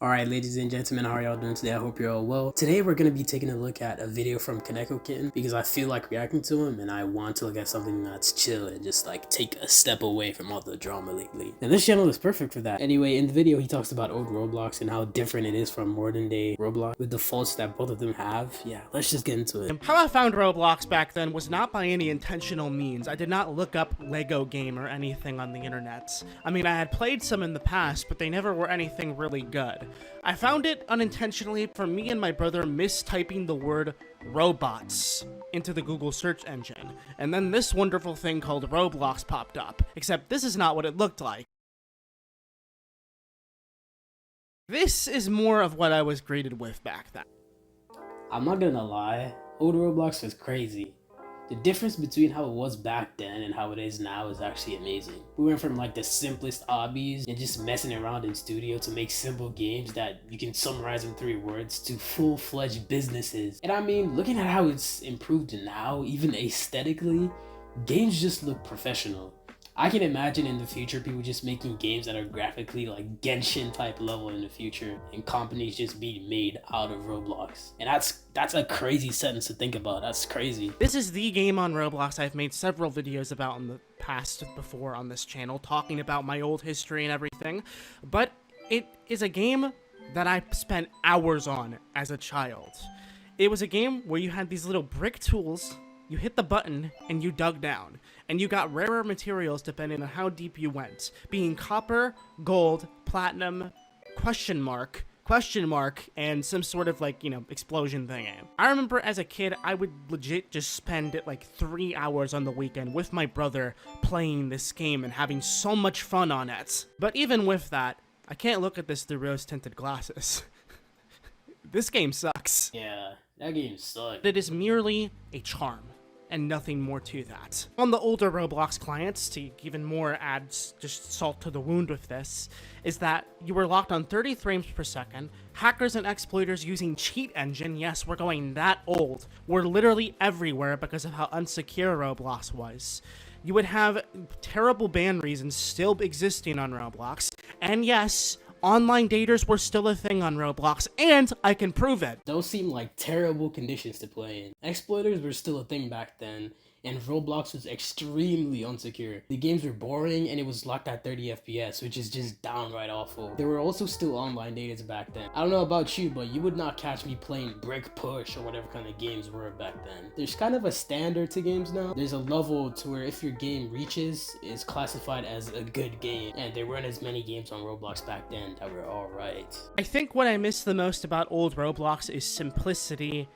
Alright, ladies and gentlemen, how are y'all doing today? I hope you're all well. Today we're going to be taking a look at a video from Koneko because I feel like reacting to him and I want to look at something that's chill and just like take a step away from all the drama lately. And this channel is perfect for that. Anyway, in the video he talks about old Roblox and how different it is from modern day Roblox with the faults that both of them have. Yeah, let's just get into it. How I found Roblox back then was not by any intentional means. I did not look up Lego game or anything on the internet. I mean, I had played some in the past, but they never were anything really good. I found it unintentionally from me and my brother mistyping the word robots into the Google search engine, and then this wonderful thing called Roblox popped up, except this is not what it looked like. This is more of what I was greeted with back then. I'm not gonna lie, old Roblox was crazy. The difference between how it was back then and how it is now is actually amazing. We went from like the simplest hobbies and just messing around in studio to make simple games that you can summarize in 3 words to full-fledged businesses. And I mean, looking at how it's improved now, even aesthetically, games just look professional. I can imagine in the future people just making games that are graphically like Genshin type level in the future and companies just being made out of Roblox. And that's a crazy sentence to think about. That's crazy. This is the game on Roblox I've made several videos about in the past before on this channel, talking about my old history and everything, but it is a game that I spent hours on as a child. It was a game where you had these little brick tools. You hit the button and you dug down, and you got rarer materials depending on how deep you went, being copper, gold, platinum, question mark, and some sort of like, explosion thingy. I remember as a kid, I would legit just spend like 3 hours on the weekend with my brother playing this game and having so much fun on it. But even with that, I can't look at this through rose-tinted glasses. This game sucks. Yeah, that game sucks. It is merely a charm, and nothing more to that. On the older Roblox clients, to even more add just salt to the wound with this, is that you were locked on 30 frames per second, hackers and exploiters using cheat engine, yes, we're going that old, were literally everywhere because of how unsecure Roblox was. You would have terrible ban reasons still existing on Roblox, and yes, online daters were still a thing on Roblox, and I can prove it. Those seem like terrible conditions to play in. Exploiters were still a thing back then, and Roblox was extremely unsecure. The games were boring and it was locked at 30 FPS, which is just downright awful. There were also still online daters back then. I don't know about you, but you would not catch me playing Brick Push or whatever kind of games were back then. There's kind of a standard to games now. There's a level to where if your game reaches, it's classified as a good game, and there weren't as many games on Roblox back then that were alright. I think what I miss the most about old Roblox is simplicity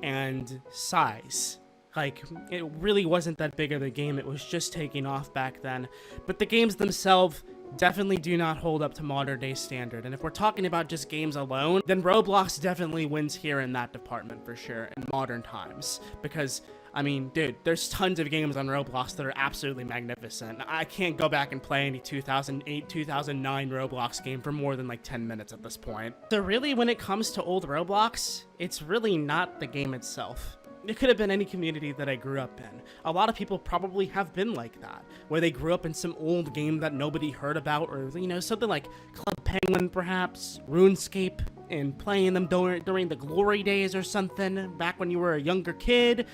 and size. Like, it really wasn't that big of a game, it was just taking off back then. But the games themselves definitely do not hold up to modern day standard. And if we're talking about just games alone, then Roblox definitely wins here in that department for sure, in modern times. Because, I mean, dude, there's tons of games on Roblox that are absolutely magnificent. I can't go back and play any 2008, 2009 Roblox game for more than like 10 minutes at this point. So really, when it comes to old Roblox, it's really not the game itself. It could have been any community that I grew up in. A lot of people probably have been like that, where they grew up in some old game that nobody heard about, or, something like Club Penguin perhaps, RuneScape, and playing them during the glory days or something, back when you were a younger kid.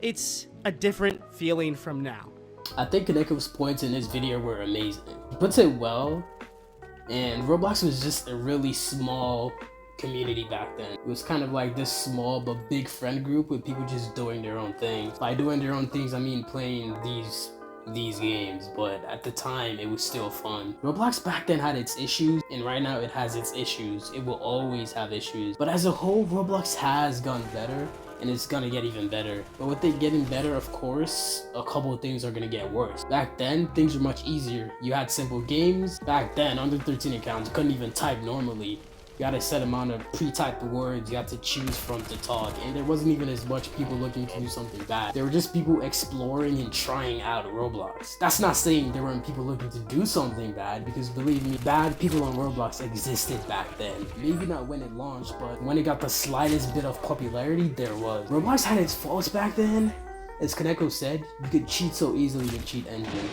It's a different feeling from now. I think Koneko's points in this video were amazing. He puts it well, and Roblox was just a really small community back then. It was kind of like this small but big friend group with people just doing their own thing. By doing their own things, I mean playing these games, but at the time it was still fun. Roblox back then had its issues, and right now it has its issues. It will always have issues, but as a whole, Roblox has gotten better, and it's gonna get even better. But with it getting better, of course, a couple of things are gonna get worse. Back then, things were much easier. You had simple games. Back then, under 13 accounts, you couldn't even type normally. You had a set amount of pre-typed words you had to choose from to talk, and there wasn't even as much people looking to do something bad. There were just people exploring and trying out Roblox. That's not saying there weren't people looking to do something bad, because believe me, bad people on Roblox existed back then. Maybe not when it launched, but when it got the slightest bit of popularity, there was. Roblox had its faults back then. As Koneko said, you could cheat so easily with cheat engine.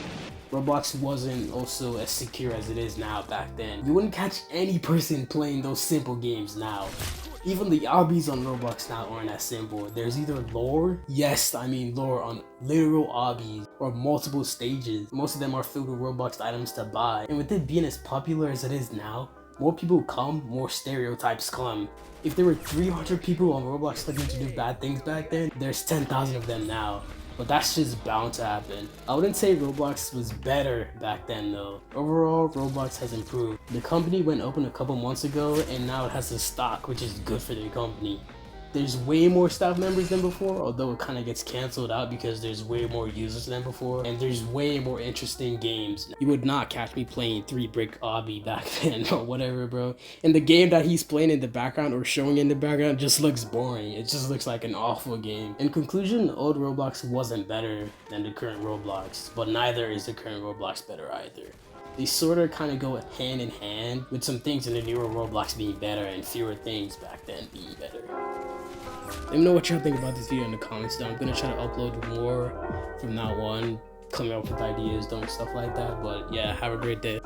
Roblox wasn't also as secure as it is now back then. You wouldn't catch any person playing those simple games now. Even the obbies on Roblox now aren't as simple. There's either lore, yes, I mean lore on literal obbies, or multiple stages. Most of them are filled with Roblox items to buy. And with it being as popular as it is now, more people come, more stereotypes come. If there were 300 people on Roblox looking to do bad things back then, there's 10,000 of them now. But that's just bound to happen. I wouldn't say Roblox was better back then though. Overall, Roblox has improved. The company went open a couple months ago and now it has a stock, which is good for the company. There's way more staff members than before, although it kind of gets canceled out because there's way more users than before, and there's way more interesting games. You would not catch me playing 3-brick obby back then or whatever, bro. And the game that he's playing in the background or showing in the background just looks boring. It just looks like an awful game. In conclusion, old Roblox wasn't better than the current Roblox, but neither is the current Roblox better either. They sort of kind of go hand in hand, with some things in the newer Roblox being better and fewer things back then being better. Let me know what y'all think about this video in the comments down. I'm gonna try to upload more from now on, coming up with ideas, doing stuff like that. But yeah, have a great day.